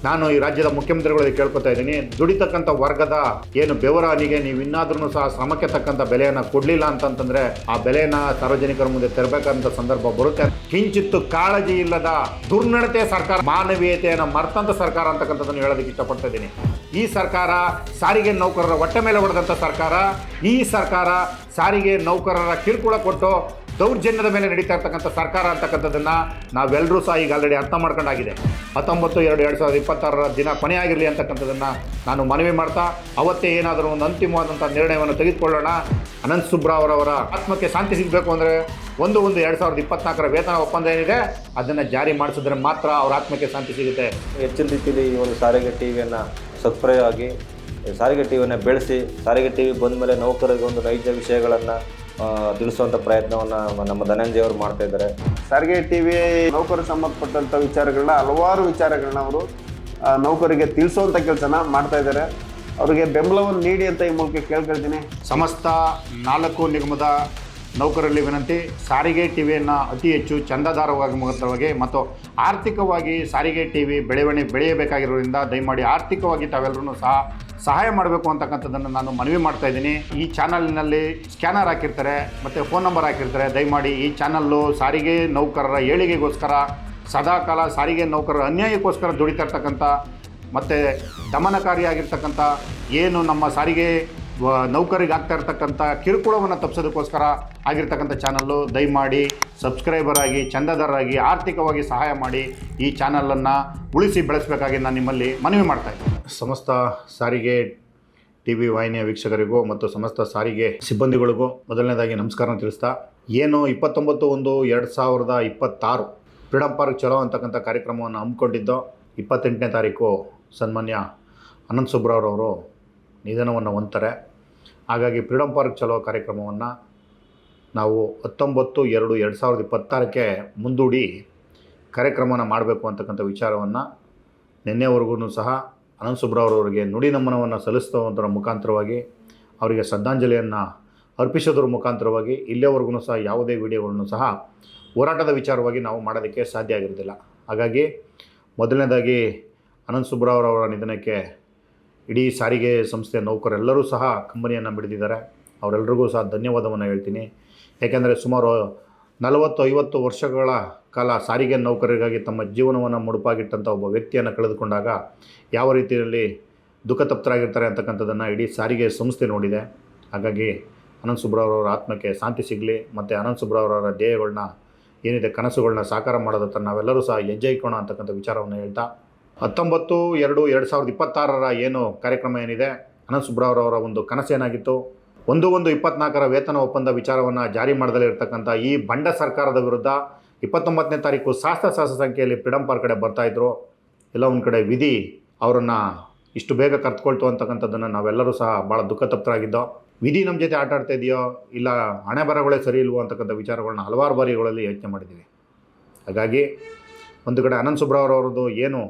ನಾನು ಈ ರಾಜ್ಯದ ಮುಖ್ಯಮಂತ್ರಿಗಳಿಗೆ ಕೇಳ್ಕೊತಾ ಇದ್ದೀನಿ, ದುಡಿತಕ್ಕಂಥ ವರ್ಗದ ಏನು ಬೆವರ ಹನಿಗೆ ನೀವು ಇನ್ನಾದ್ರೂ ಸಹ ಶ್ರಮಕ್ಕೆ ತಕ್ಕಂಥ ಬೆಲೆಯನ್ನು ಕೊಡಲಿಲ್ಲ ಅಂತಂತಂದ್ರೆ ಆ ಬೆಲೆನ ಸಾರ್ವಜನಿಕರ ಮುಂದೆ ತೆರಬೇಕಂತ ಸಂದರ್ಭ ಬರುತ್ತೆ. ಕಿಂಚಿತ್ತು ಕಾಳಜಿ ಇಲ್ಲದ ದುರ್ನಡತೆ ಸರ್ಕಾರ, ಮಾನವೀಯತೆಯನ್ನು ಮರ್ತಂತ ಸರ್ಕಾರ ಅಂತಕ್ಕಂಥದ್ದನ್ನು ಹೇಳೋದಕ್ಕೆ ಇಷ್ಟಪಡ್ತಾ ಇದ್ದೀನಿ. ಈ ಸರ್ಕಾರ ಸಾರಿಗೆ ನೌಕರರ ಹೊಟ್ಟೆ ಮೇಲೆ ಹೊಡೆದಂಥ ಸರ್ಕಾರ. ಈ ಸರ್ಕಾರ ಸಾರಿಗೆ ನೌಕರರ ಕಿರುಕುಳ ಕೊಟ್ಟು ದೌರ್ಜನ್ಯದ ಮೇಲೆ ನಡೀತಾ ಇರ್ತಕ್ಕಂಥ ಸರ್ಕಾರ ಅಂತಕ್ಕಂಥದ್ದನ್ನು ನಾವೆಲ್ಲರೂ ಸಹ ಈಗ ಆಲ್ರೆಡಿ ಅರ್ಥ ಮಾಡ್ಕೊಂಡಾಗಿದೆ. 19/2/2026 ದಿನ ಕೊನೆಯಾಗಿರಲಿ ಅಂತಕ್ಕಂಥದ್ದನ್ನು ನಾನು ಮನವಿ ಮಾಡ್ತಾ, ಅವತ್ತೇ ಏನಾದರೂ ಒಂದು ಅಂತಿಮವಾದಂಥ ನಿರ್ಣಯವನ್ನು ತೆಗೆದುಕೊಳ್ಳೋಣ. ಅನಂತ್ ಸುಬ್ರಾವ್ ಅವರ ಆತ್ಮಕ್ಕೆ ಶಾಂತಿ ಸಿಗಬೇಕು ಅಂದರೆ 1/1/2024 ವೇತನ ಒಪ್ಪಂದ ಏನಿದೆ ಅದನ್ನು ಜಾರಿ ಮಾಡಿಸಿದ್ರೆ ಮಾತ್ರ ಅವ್ರ ಆತ್ಮಕ್ಕೆ ಶಾಂತಿ ಸಿಗುತ್ತೆ. ಹೆಚ್ಚಿನ ರೀತಿಯಲ್ಲಿ ಈ ಒಂದು ಸಾರಿಗೆ ಟಿವಿಯನ್ನು ಸತ್ಪ್ರಯೋಗ ಆಗಿ ಸಾರಿಗೆ ಟಿವಿಯನ್ನು ಬೆಳೆಸಿ, ಸಾರಿಗೆ ಟಿವಿ ಬಂದ ಮೇಲೆ ನೌಕರರಿಗೆ ಒಂದು ನೈಜ ವಿಷಯಗಳನ್ನು ತಿಳಿಸುವಂಥ ಪ್ರಯತ್ನವನ್ನು ನಮ್ಮ ಧನಂಜಯ ಅವರು ಮಾಡ್ತಾ ಇದ್ದಾರೆ. ಸಾರಿಗೆ ಟಿವಿ ನೌಕರರಿಗೆ ಸಂಬಂಧಪಟ್ಟಂಥ ವಿಚಾರಗಳನ್ನ, ಹಲವಾರು ವಿಚಾರಗಳನ್ನ ಅವರು ನೌಕರಿಗೆ ತಿಳಿಸುವಂಥ ಕೆಲಸನ ಮಾಡ್ತಾ ಇದ್ದಾರೆ. ಅವರಿಗೆ ಬೆಂಬಲವನ್ನು ನೀಡಿ ಅಂತ ಈ ಮೂಲಕ ಕೇಳ್ಕೊಳ್ತೀನಿ. ಸಮಸ್ತ 4 ನಿಗಮದ ನೌಕರರಲ್ಲಿ ವಿನಂತಿ, ಸಾರಿಗೆ ಟಿವಿಯನ್ನು ಅತಿ ಹೆಚ್ಚು ಚಂದಾದಾರವಾಗಿ ಮತ್ತು ಆರ್ಥಿಕವಾಗಿ ಸಾರಿಗೆ ಟಿವಿ ಬೆಳೆಯಬೇಕಾಗಿರೋದ್ರಿಂದ ದಯಮಾಡಿ ಆರ್ಥಿಕವಾಗಿ ತಾವೆಲ್ಲರೂ ಸಹ ಸಹಾಯ ಮಾಡಬೇಕು ಅಂತಕ್ಕಂಥದ್ದನ್ನು ನಾನು ಮನವಿ ಮಾಡ್ತಾ ಇದ್ದೀನಿ. ಈ ಚಾನಲ್ನಲ್ಲಿ ಸ್ಕ್ಯಾನರ್ ಹಾಕಿರ್ತಾರೆ ಮತ್ತು ಫೋನ್ ನಂಬರ್ ಹಾಕಿರ್ತಾರೆ. ದಯಮಾಡಿ ಈ ಚಾನಲ್ಲು ಸಾರಿಗೆ ನೌಕರರ ಏಳಿಗೆಗೋಸ್ಕರ, ಸದಾಕಾಲ ಸಾರಿಗೆ ನೌಕರರ ಅನ್ಯಾಯಕ್ಕೋಸ್ಕರ ದುಡಿತಾ ಇರ್ತಕ್ಕಂಥ ಮತ್ತು ದಮನಕಾರಿಯಾಗಿರ್ತಕ್ಕಂಥ ಏನು ನಮ್ಮ ಸಾರಿಗೆ ನೌಕರಿಗೆ ಆಗ್ತಾ ಇರ್ತಕ್ಕಂಥ ಕಿರುಕುಳವನ್ನು ತಪ್ಪಿಸೋದಕ್ಕೋಸ್ಕರ ಆಗಿರ್ತಕ್ಕಂಥ ಚಾನಲ್ಲು. ದಯಮಾಡಿ ಸಬ್ಸ್ಕ್ರೈಬರ್ ಆಗಿ, ಚಂದಾದಾರರಾಗಿ, ಆರ್ಥಿಕವಾಗಿ ಸಹಾಯ ಮಾಡಿ ಈ ಚಾನಲನ್ನು ಉಳಿಸಿ ಬೆಳೆಸಬೇಕಾಗಿ ನಾನು ನಿಮ್ಮಲ್ಲಿ ಮನವಿ ಮಾಡ್ತಾಯಿದ್ದೀನಿ. ಸಮಸ್ತ ಸಾರಿಗೆ ಟಿವಿ ವಾಹಿನಿಯ ವೀಕ್ಷಕರಿಗೂ ಮತ್ತು ಸಮಸ್ತ ಸಾರಿಗೆ ಸಿಬ್ಬಂದಿಗಳಿಗೂ ಮೊದಲನೇದಾಗಿ ನಮಸ್ಕಾರ ತಿಳಿಸ್ತಾ, ಏನು 29/1/2026 ಫ್ರೀಡಮ್ ಪಾರ್ಕ್ ಚಲೋ ಅಂತಕ್ಕಂಥ ಕಾರ್ಯಕ್ರಮವನ್ನು ಹಮ್ಮಿಕೊಂಡಿದ್ದೋ 28ನೇ ತಾರೀಕು ಸನ್ಮಾನ್ಯ ಅನಂತ್ ಸುಬ್ರಾವ್ ಅವರು ನಿಧನವನ್ನು ಹೊಂದ್ತಾರೆ. ಹಾಗಾಗಿ ಫ್ರೀಡಮ್ ಪಾರ್ಕ್ ಚಲೋ ಕಾರ್ಯಕ್ರಮವನ್ನು ನಾವು 19/2/2026 ಮುಂದೂಡಿ ಕಾರ್ಯಕ್ರಮನ ಮಾಡಬೇಕು ಅಂತಕ್ಕಂಥ ವಿಚಾರವನ್ನು ನಿನ್ನೆವರೆಗೂ ಸಹ ಅನಂತ್ ಸುಬ್ರಾವ್ ಅವರಿಗೆ ನುಡಿ ನಮನವನ್ನು ಸಲ್ಲಿಸುವುದರ ಮುಖಾಂತರವಾಗಿ, ಅವರಿಗೆ ಶ್ರದ್ಧಾಂಜಲಿಯನ್ನು ಅರ್ಪಿಸೋದ್ರ ಮುಖಾಂತರವಾಗಿ ಇಲ್ಲಿಯವರೆಗೂ ಸಹ ಯಾವುದೇ ವಿಡಿಯೋಗಳನ್ನು ಸಹ ಹೋರಾಟದ ವಿಚಾರವಾಗಿ ನಾವು ಮಾಡೋದಕ್ಕೆ ಸಾಧ್ಯ ಆಗಿರೋದಿಲ್ಲ. ಹಾಗಾಗಿ ಮೊದಲನೇದಾಗಿ ಅನಂತ್ ಸುಬ್ರಾವ್ ಅವರ ನಿಧನಕ್ಕೆ ಇಡೀ ಸಾರಿಗೆ ಸಂಸ್ಥೆಯ ನೌಕರೆಲ್ಲರೂ ಸಹ ಕಂಬನಿಯನ್ನು ಬಿಡಿದಿದ್ದಾರೆ. ಅವರೆಲ್ಲರಿಗೂ ಸಹ ಧನ್ಯವಾದವನ್ನು ಹೇಳ್ತೀನಿ. ಏಕೆಂದರೆ ಸುಮಾರು 40-50 ವರ್ಷಗಳ ಕಾಲ ಸಾರಿಗೆ ನೌಕರರಿಗಾಗಿ ತಮ್ಮ ಜೀವನವನ್ನು ಮುಡುಪಾಗಿಟ್ಟಂಥ ಒಬ್ಬ ವ್ಯಕ್ತಿಯನ್ನು ಕಳೆದುಕೊಂಡಾಗ ಯಾವ ರೀತಿಯಲ್ಲಿ ದುಃಖತಪ್ತರಾಗಿರ್ತಾರೆ ಅಂತಕ್ಕಂಥದ್ದನ್ನು ಇಡೀ ಸಾರಿಗೆ ಸಂಸ್ಥೆ ನೋಡಿದೆ. ಹಾಗಾಗಿ ಅನಂತ್ ಸುಬ್ರಾವ್ ಅವರ ಆತ್ಮಕ್ಕೆ ಶಾಂತಿ ಸಿಗಲಿ ಮತ್ತು ಅನಂತ್ ಸುಬ್ರಾವ್ ಅವರ ಧ್ಯೇಯಗಳನ್ನ ಏನಿದೆ ಕನಸುಗಳನ್ನ ಸಾಕಾರ ಮಾಡೋದತ್ತ ನಾವೆಲ್ಲರೂ ಸಹ ಹೆಜ್ಜೆ ಇಕ್ಕೋಣ ಅಂತಕ್ಕಂಥ ವಿಚಾರವನ್ನು ಹೇಳ್ತಾ, 19/2/2026 ಏನು ಕಾರ್ಯಕ್ರಮ ಏನಿದೆ, ಅನಂತ್ ಸುಬ್ರಾವ್ ಅವರ ಒಂದು ಕನಸೇನಾಗಿತ್ತು, 1/1/24 ವೇತನ ಒಪ್ಪಂದ ವಿಚಾರವನ್ನು ಜಾರಿ ಮಾಡದಲ್ಲೇ ಇರತಕ್ಕಂಥ ಈ ಬಂಡ ಸರ್ಕಾರದ ವಿರುದ್ಧ 29ನೇ ತಾರೀಕು ಸಹಸ್ರ ಸಂಖ್ಯೆಯಲ್ಲಿ ಫ್ರೀಡಮ್ ಪಾರ್ಕ್ ಕಡೆ ಬರ್ತಾಯಿದ್ರು. ಎಲ್ಲ ಒಂದು ಕಡೆ ವಿಧಿ ಅವರನ್ನು ಇಷ್ಟು ಬೇಗ ಕರ್ತ್ಕೊಳ್ತು ಅಂತಕ್ಕಂಥದ್ದನ್ನು ನಾವೆಲ್ಲರೂ ಸಹ ಭಾಳ ದುಃಖತಪ್ತರಾಗಿದ್ದೋ. ವಿಧಿ ನಮ್ಮ ಜೊತೆ ಆಟ ಆಡ್ತಾ ಇದೆಯೋ ಇಲ್ಲ ಹಣೆ ಬರಗಳೇ ಸರಿ ಇಲ್ವೋ ಅಂತಕ್ಕಂಥ ವಿಚಾರಗಳನ್ನ ಹಲವಾರು ಬಾರಿಗಳಲ್ಲಿ ಯೋಚನೆ ಮಾಡಿದ್ದೀವಿ. ಹಾಗಾಗಿ ಒಂದು ಕಡೆ ಅನಂತ್ ಸುಬ್ರಾವ್ ಅವರದ್ದು ಏನು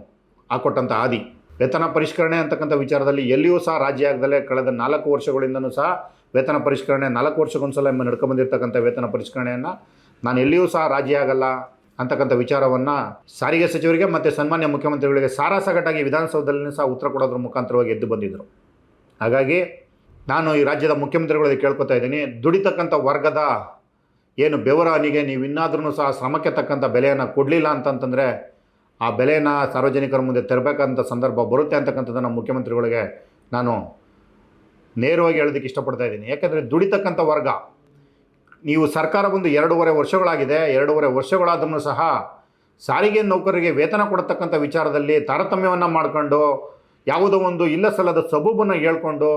ಹಾಕೊಟ್ಟಂಥ ಆದಿ ವೇತನ ಪರಿಷ್ಕರಣೆ ಅಂತಕ್ಕಂಥ ವಿಚಾರದಲ್ಲಿ ಎಲ್ಲಿಯೂ ಸಹ ರಾಜ್ಯ ಆಗದಲ್ಲೇ ಕಳೆದ 4 ವರ್ಷಗಳಿಂದನೂ ಸಹ ವೇತನ ಪರಿಷ್ಕರಣೆ 4 ವರ್ಷಕ್ಕೊಂದ್ಸಲ ನಡ್ಕೊಂಬಂದಿರ್ತಕ್ಕಂಥ ವೇತನ ಪರಿಷ್ಕರಣೆಯನ್ನು ನಾನು ಎಲ್ಲಿಯೂ ಸಹ ರಾಜ್ಯ ಆಗಲ್ಲ ಅಂತಕ್ಕಂಥ ವಿಚಾರವನ್ನು ಸಾರಿಗೆ ಸಚಿವರಿಗೆ ಮತ್ತು ಸನ್ಮಾನ್ಯ ಮುಖ್ಯಮಂತ್ರಿಗಳಿಗೆ ಸಾರಾಸಗಟಾಗಿ ವಿಧಾನಸೌಧದಲ್ಲಿ ಸಹ ಉತ್ತರ ಕೊಡೋದ್ರ ಮುಖಾಂತರವಾಗಿ ಎದ್ದು ಬಂದಿದ್ದರು. ಹಾಗಾಗಿ ನಾನು ಈ ರಾಜ್ಯದ ಮುಖ್ಯಮಂತ್ರಿಗಳಿಗೆ ಕೇಳ್ಕೊತಾ ಇದ್ದೀನಿ, ದುಡಿತಕ್ಕಂಥ ವರ್ಗದ ಏನು ಬೆವರ ಹನಿಗೆ ನೀವು ಇನ್ನಾದ್ರೂ ಸಹ ಶ್ರಮಕ್ಕೆ ತಕ್ಕಂಥ ಬೆಲೆಯನ್ನು ಕೊಡಲಿಲ್ಲ ಅಂತಂತಂದರೆ ಆ ಬೆಲೆನ ಸಾರ್ವಜನಿಕರ ಮುಂದೆ ತೆರಬೇಕಂತ ಸಂದರ್ಭ ಬರುತ್ತೆ ಅಂತಕ್ಕಂಥದ್ದನ್ನು ಮುಖ್ಯಮಂತ್ರಿಗಳಿಗೆ ನಾನು ನೇರವಾಗಿ ಹೇಳೋದಕ್ಕೆ ಇಷ್ಟಪಡ್ತಾ ಇದ್ದೀನಿ. ಯಾಕೆಂದರೆ ದುಡಿತಕ್ಕಂಥ ವರ್ಗ, ನೀವು ಸರ್ಕಾರ ಬಂದು 2.5 ವರ್ಷಗಳಾಗಿದೆ. 2.5 ವರ್ಷಗಳಾದ್ರೂ ಸಹ ಸಾರಿಗೆ ನೌಕರರಿಗೆ ವೇತನ ಕೊಡತಕ್ಕಂಥ ವಿಚಾರದಲ್ಲಿ ತಾರತಮ್ಯವನ್ನು ಮಾಡಿಕೊಂಡು ಯಾವುದೋ ಒಂದು ಇಲ್ಲ ಸಲ್ಲದ ಸಬೂಬನ್ನು ಹೇಳ್ಕೊಂಡು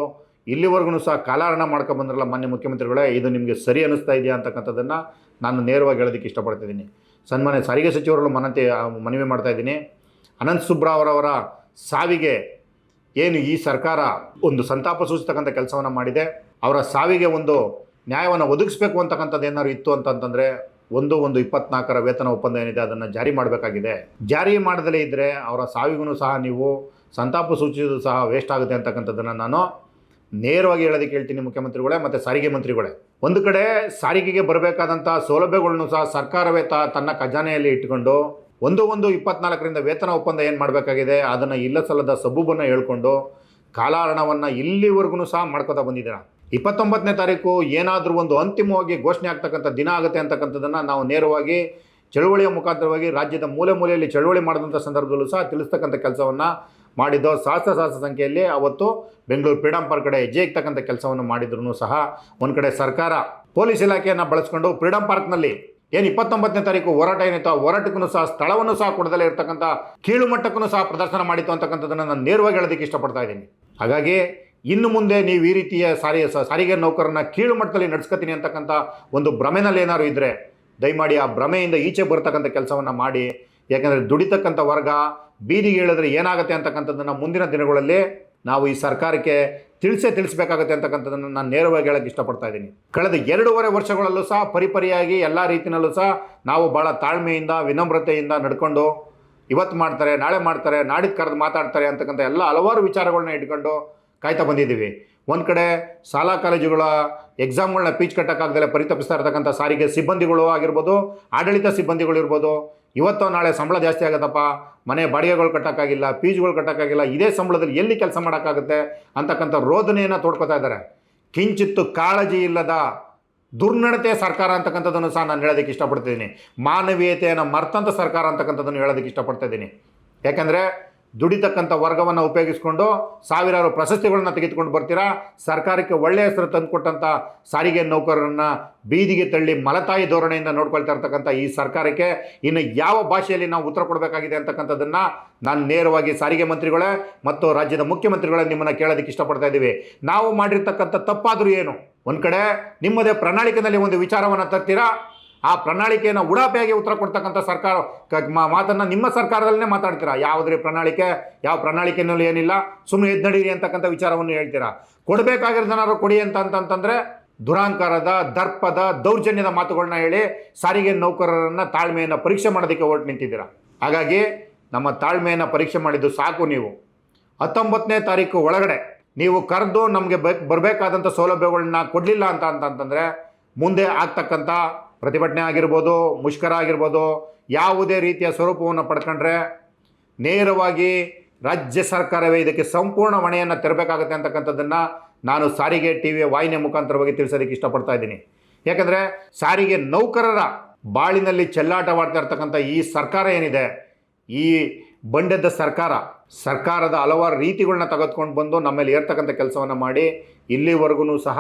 ಇಲ್ಲಿವರೆಗೂ ಸಹ ಕಾಲಹರಣ ಮಾಡ್ಕೊಂಬಂದ್ರಲ್ಲ ಮಾನ್ಯ ಮುಖ್ಯಮಂತ್ರಿಗಳೇ, ಇದು ನಿಮಗೆ ಸರಿ ಅನ್ನಿಸ್ತಾ ಇದೆಯಾ ಅಂತಕ್ಕಂಥದ್ದನ್ನು ನಾನು ನೇರವಾಗಿ ಹೇಳೋದಕ್ಕೆ ಇಷ್ಟಪಡ್ತಿದ್ದೀನಿ. ಸನ್ಮಾನ್ಯ ಸಾರಿಗೆ ಸಚಿವರಲ್ಲೂ ಮನವಿ ಮಾಡ್ತಾಯಿದ್ದೀನಿ. ಅನಂತ್ ಸುಬ್ರಾವ್ ಅವರ ಸಾವಿಗೆ ಏನು ಈ ಸರ್ಕಾರ ಒಂದು ಸಂತಾಪ ಸೂಚಿಸ್ತಕ್ಕಂಥ ಕೆಲಸವನ್ನು ಮಾಡಿದೆ, ಅವರ ಸಾವಿಗೆ ಒಂದು ನ್ಯಾಯವನ್ನು ಒದಗಿಸ್ಬೇಕು ಅಂತಕ್ಕಂಥದ್ದು ಏನಾದ್ರು ಇತ್ತು ಅಂತಂತಂದರೆ 1/1/24 ವೇತನ ಒಪ್ಪಂದ ಏನಿದೆ ಅದನ್ನು ಜಾರಿ ಮಾಡಬೇಕಾಗಿದೆ. ಜಾರಿ ಮಾಡದಲೇ ಇದ್ದರೆ ಅವರ ಸಾವಿಗೂ ಸಹ ನೀವು ಸಂತಾಪ ಸೂಚಿಸೋದು ಸಹ ವೇಸ್ಟ್ ಆಗುತ್ತೆ ಅಂತಕ್ಕಂಥದ್ದನ್ನು ನಾನು ನೇರವಾಗಿ ಹೇಳೋದಕ್ಕೆ ಹೇಳ್ತೀನಿ ಮುಖ್ಯಮಂತ್ರಿಗಳೇ ಮತ್ತು ಸಾರಿಗೆ ಮಂತ್ರಿಗಳೇ. ಒಂದು ಕಡೆ ಸಾರಿಗೆಗೆ ಬರಬೇಕಾದಂಥ ಸೌಲಭ್ಯಗಳನ್ನು ಸಹ ಸರ್ಕಾರವೇ ತನ್ನ ಖಜಾನೆಯಲ್ಲಿ ಇಟ್ಟುಕೊಂಡು ಒಂದು 24ರಿಂದ ವೇತನ ಒಪ್ಪಂದ ಏನು ಮಾಡಬೇಕಾಗಿದೆ ಅದನ್ನು ಇಲ್ಲ ಸಲ್ಲದ ಸಬೂಬನ್ನು ಹೇಳ್ಕೊಂಡು ಕಾಲಹರಣವನ್ನು ಇಲ್ಲಿವರೆಗೂ ಸಹ ಮಾಡ್ಕೋತಾ ಬಂದಿದ್ದೀರಾ. 29ನೇ ತಾರೀಕು ಏನಾದರೂ ಒಂದು ಅಂತಿಮವಾಗಿ ಘೋಷಣೆ ಆಗ್ತಕ್ಕಂಥ ದಿನ ಆಗುತ್ತೆ ಅಂತಕ್ಕಂಥದ್ದನ್ನು ನಾವು ನೇರವಾಗಿ ಚಳುವಳಿಯ ಮುಖಾಂತರವಾಗಿ ರಾಜ್ಯದ ಮೂಲೆ ಮೂಲೆಯಲ್ಲಿ ಚಳುವಳಿ ಮಾಡಿದಂಥ ಸಂದರ್ಭದಲ್ಲೂ ಸಹ ತಿಳಿಸ್ತಕ್ಕಂಥ ಕೆಲಸವನ್ನು ಮಾಡಿದ್ದು. ಸಹಸ್ರ ಸಂಖ್ಯೆಯಲ್ಲಿ ಅವತ್ತು ಬೆಂಗಳೂರು ಫ್ರೀಡಮ್ ಪಾರ್ಕ್ ಕಡೆ ಹೆಜ್ಜೆ ಇರ್ತಕ್ಕಂಥ ಕೆಲಸವನ್ನು ಮಾಡಿದ್ರು ಸಹ ಒಂದು ಕಡೆ ಸರ್ಕಾರ ಪೊಲೀಸ್ ಇಲಾಖೆಯನ್ನು ಬಳಸ್ಕೊಂಡು ಫ್ರೀಡಮ್ ಪಾರ್ಕ್ನಲ್ಲಿ ಏನು 29ನೇ ತಾರೀಕು ಹೋರಾಟ ಏನಿತ್ತು ಆ ಹೋರಾಟಕ್ಕೂ ಸಹ ಸ್ಥಳವನ್ನು ಸಹ ಕೊಡದಲ್ಲೇ ಇರತಕ್ಕಂಥ ಕೀಳು ಮಟ್ಟಕ್ಕೂ ಸಹ ಪ್ರದರ್ಶನ ಮಾಡಿತ್ತು ಅಂತಕ್ಕಂಥದ್ದನ್ನು ನಾನು ನೇರವಾಗಿ ಹೇಳೋದಕ್ಕೆ ಇಷ್ಟಪಡ್ತಾ ಇದ್ದೀನಿ. ಹಾಗಾಗಿ ಇನ್ನು ಮುಂದೆ ನೀವು ಈ ರೀತಿಯ ಸಾರಿಗೆ ನೌಕರನ್ನ ಕೀಳು ಮಟ್ಟದಲ್ಲಿ ನಡೆಸ್ಕೊತೀನಿ ಅಂತಕ್ಕಂಥ ಒಂದು ಭ್ರಮೆನಲ್ಲಿ ಏನಾದ್ರು ಇದ್ದರೆ ದಯಮಾಡಿ ಆ ಭ್ರಮೆಯಿಂದ ಈಚೆ ಬರ್ತಕ್ಕಂಥ ಕೆಲಸವನ್ನು ಮಾಡಿ. ಯಾಕೆಂದರೆ ದುಡಿತಕ್ಕಂಥ ವರ್ಗ ಬೀದಿಗೆ ಹೇಳಿದ್ರೆ ಏನಾಗುತ್ತೆ ಅಂತಕ್ಕಂಥದ್ದನ್ನು ಮುಂದಿನ ದಿನಗಳಲ್ಲಿ ನಾವು ಈ ಸರ್ಕಾರಕ್ಕೆ ತಿಳಿಸಬೇಕಾಗುತ್ತೆ ಅಂತಕ್ಕಂಥದ್ದನ್ನು ನಾನು ನೇರವಾಗಿ ಹೇಳೋಕ್ಕೆ ಇಷ್ಟಪಡ್ತಾ ಇದ್ದೀನಿ. ಕಳೆದ 2.5 ವರ್ಷಗಳಲ್ಲೂ ಸಹ ಪರಿಪರಿಯಾಗಿ ಎಲ್ಲ ರೀತಿಯಲ್ಲೂ ಸಹ ನಾವು ಭಾಳ ತಾಳ್ಮೆಯಿಂದ ವಿನಮ್ರತೆಯಿಂದ ನಡ್ಕೊಂಡು ಇವತ್ತು ಮಾಡ್ತಾರೆ, ನಾಳೆ ಮಾಡ್ತಾರೆ, ನಾಡಿದ್ದು ಕರೆದು ಮಾತಾಡ್ತಾರೆ ಅಂತಕ್ಕಂಥ ಎಲ್ಲ ಹಲವಾರು ವಿಚಾರಗಳನ್ನ ಇಟ್ಕೊಂಡು ಕಾಯ್ತಾ ಬಂದಿದ್ದೀವಿ. ಒಂದು ಕಡೆ ಶಾಲಾ ಕಾಲೇಜುಗಳ ಎಕ್ಸಾಮ್ಗಳನ್ನ ಪೀಚ್ ಕಟ್ಟೋಕ್ಕಾಗ್ದಲೇ ಪರಿತಪಿಸ್ತಾ ಇರ್ತಕ್ಕಂಥ ಸಾರಿಗೆ ಸಿಬ್ಬಂದಿಗಳು ಆಗಿರ್ಬೋದು, ಆಡಳಿತ ಸಿಬ್ಬಂದಿಗಳು ಇರ್ಬೋದು, ಇವತ್ತು ನಾಳೆ ಸಂಬಳ ಜಾಸ್ತಿ ಆಗುತ್ತಪ್ಪ, ಮನೆ ಬಾಡಿಗೆಗಳು ಕಟ್ಟೋಕ್ಕಾಗಿಲ್ಲ, ಫೀಸ್ಗಳು ಕಟ್ಟೋಕ್ಕಾಗಿಲ್ಲ, ಇದೇ ಸಂಬಳದಲ್ಲಿ ಎಲ್ಲಿ ಕೆಲಸ ಮಾಡೋಕ್ಕಾಗುತ್ತೆ ಅಂತಕ್ಕಂಥ ರೋದನೆಯನ್ನು ತೋಡ್ಕೊತಾ ಇದ್ದಾರೆ. ಕಿಂಚಿತ್ತು ಕಾಳಜಿ ಇಲ್ಲದ ದುರ್ನಡತೆಯ ಸರ್ಕಾರ ಅಂತಕ್ಕಂಥದ್ದನ್ನು ಸಹ ನಾನು ಹೇಳೋದಕ್ಕೆ ಇಷ್ಟಪಡ್ತಿದ್ದೀನಿ. ಮಾನವೀಯತೆಯನ್ನು ಮರ್ತಂಥ ಸರ್ಕಾರ ಅಂತಕ್ಕಂಥದ್ದನ್ನು ಹೇಳೋದಕ್ಕೆ ಇಷ್ಟಪಡ್ತಾ ಇದ್ದೀನಿ. ಯಾಕೆಂದರೆ ದುಡಿತಕ್ಕಂಥ ವರ್ಗವನ್ನು ಉಪಯೋಗಿಸ್ಕೊಂಡು ಸಾವಿರಾರು ಪ್ರಶಸ್ತಿಗಳನ್ನ ತೆಗೆದುಕೊಂಡು ಬರ್ತೀರಾ. ಸರ್ಕಾರಕ್ಕೆ ಒಳ್ಳೆಯ ಹೆಸರು ತಂದುಕೊಟ್ಟಂಥ ಸಾರಿಗೆ ನೌಕರರನ್ನು ಬೀದಿಗೆ ತಳ್ಳಿ ಮಲತಾಯಿ ಧೋರಣೆಯಿಂದ ನೋಡ್ಕೊಳ್ತಾ ಇರ್ತಕ್ಕಂಥ ಈ ಸರ್ಕಾರಕ್ಕೆ ಇನ್ನು ಯಾವ ಭಾಷೆಯಲ್ಲಿ ನಾವು ಉತ್ತರ ಕೊಡಬೇಕಾಗಿದೆ ಅಂತಕ್ಕಂಥದ್ದನ್ನು ನಾನು ನೇರವಾಗಿ ಸಾರಿಗೆ ಮಂತ್ರಿಗಳೇ ಮತ್ತು ರಾಜ್ಯದ ಮುಖ್ಯಮಂತ್ರಿಗಳೇ ನಿಮ್ಮನ್ನು ಕೇಳೋದಕ್ಕೆ ಇಷ್ಟಪಡ್ತಾ ಇದ್ದೀವಿ. ನಾವು ಮಾಡಿರ್ತಕ್ಕಂಥ ತಪ್ಪಾದರೂ ಏನು? ಒಂದು ಕಡೆ ನಿಮ್ಮದೇ ಪ್ರಣಾಳಿಕೆಯಲ್ಲಿ ಒಂದು ವಿಚಾರವನ್ನು ತರ್ತೀರಾ, ಆ ಪ್ರಣಾಳಿಕೆಯನ್ನು ಉಡಾಪೆಯಾಗಿ ಉತ್ತರ ಕೊಡ್ತಕ್ಕಂಥ ಸರ್ಕಾರ ಮಾತನ್ನು ನಿಮ್ಮ ಸರ್ಕಾರದಲ್ಲೇ ಮಾತಾಡ್ತೀರಾ. ಯಾವುದೇ ಪ್ರಣಾಳಿಕೆ, ಯಾವ ಪ್ರಣಾಳಿಕೆಯಲ್ಲಿ ಏನಿಲ್ಲ, ಸುಮ್ಮನೆ ಎದ್ದಡೀರಿ ಅಂತಕ್ಕಂಥ ವಿಚಾರವನ್ನು ಹೇಳ್ತೀರಾ. ಕೊಡಬೇಕಾಗಿರೋದನ್ನಾರು ಕೊಡಿ ಅಂತಂತಂದರೆ ದುರಾಂಕಾರದ, ದರ್ಪದ, ದೌರ್ಜನ್ಯದ ಮಾತುಗಳನ್ನ ಹೇಳಿ ಸಾರಿಗೆ ನೌಕರರನ್ನು ತಾಳ್ಮೆಯನ್ನು ಪರೀಕ್ಷೆ ಮಾಡೋದಕ್ಕೆ ಹೊರಟು ನಿಂತಿದ್ದೀರಾ. ಹಾಗಾಗಿ ನಮ್ಮ ತಾಳ್ಮೆಯನ್ನು ಪರೀಕ್ಷೆ ಮಾಡಿದ್ದು ಸಾಕು. ನೀವು 19ನೇ ತಾರೀಕು ಒಳಗಡೆ ನೀವು ಕರೆದು ನಮಗೆ ಬರಬೇಕಾದಂಥ ಸೌಲಭ್ಯಗಳನ್ನ ಕೊಡಲಿಲ್ಲ ಅಂತಂತಂದರೆ ಮುಂದೆ ಆಗ್ತಕ್ಕಂಥ ಪ್ರತಿಭಟನೆ ಆಗಿರ್ಬೋದು, ಮುಷ್ಕರ ಆಗಿರ್ಬೋದು, ಯಾವುದೇ ರೀತಿಯ ಸ್ವರೂಪವನ್ನು ಪಡ್ಕೊಂಡ್ರೆ ನೇರವಾಗಿ ರಾಜ್ಯ ಸರ್ಕಾರವೇ ಇದಕ್ಕೆ ಸಂಪೂರ್ಣ ಹೊಣೆಯನ್ನು ತೆರಬೇಕಾಗುತ್ತೆ ಅಂತಕ್ಕಂಥದ್ದನ್ನು ನಾನು ಸಾರಿಗೆ ಟಿವಿಯ ವಾಹಿನಿಯ ಮುಖಾಂತರವಾಗಿ ತಿಳಿಸೋದಕ್ಕೆ ಇಷ್ಟಪಡ್ತಾ ಇದ್ದೀನಿ. ಯಾಕಂದರೆ ಸಾರಿಗೆ ನೌಕರರ ಬಾಳಿನಲ್ಲಿ ಚೆಲ್ಲಾಟವಾಡ್ತಾ ಇರ್ತಕ್ಕಂಥ ಈ ಸರ್ಕಾರ ಏನಿದೆ, ಈ ಬಂಡೆದ್ದ ಸರ್ಕಾರದ ಹಲವಾರು ರೀತಿಗಳನ್ನ ತೆಗೆದುಕೊಂಡು ಬಂದು ನಮ್ಮ ಮೇಲೆ ಏರ್ತಕ್ಕಂಥ ಕೆಲಸವನ್ನು ಮಾಡಿ ಇಲ್ಲಿವರೆಗೂ ಸಹ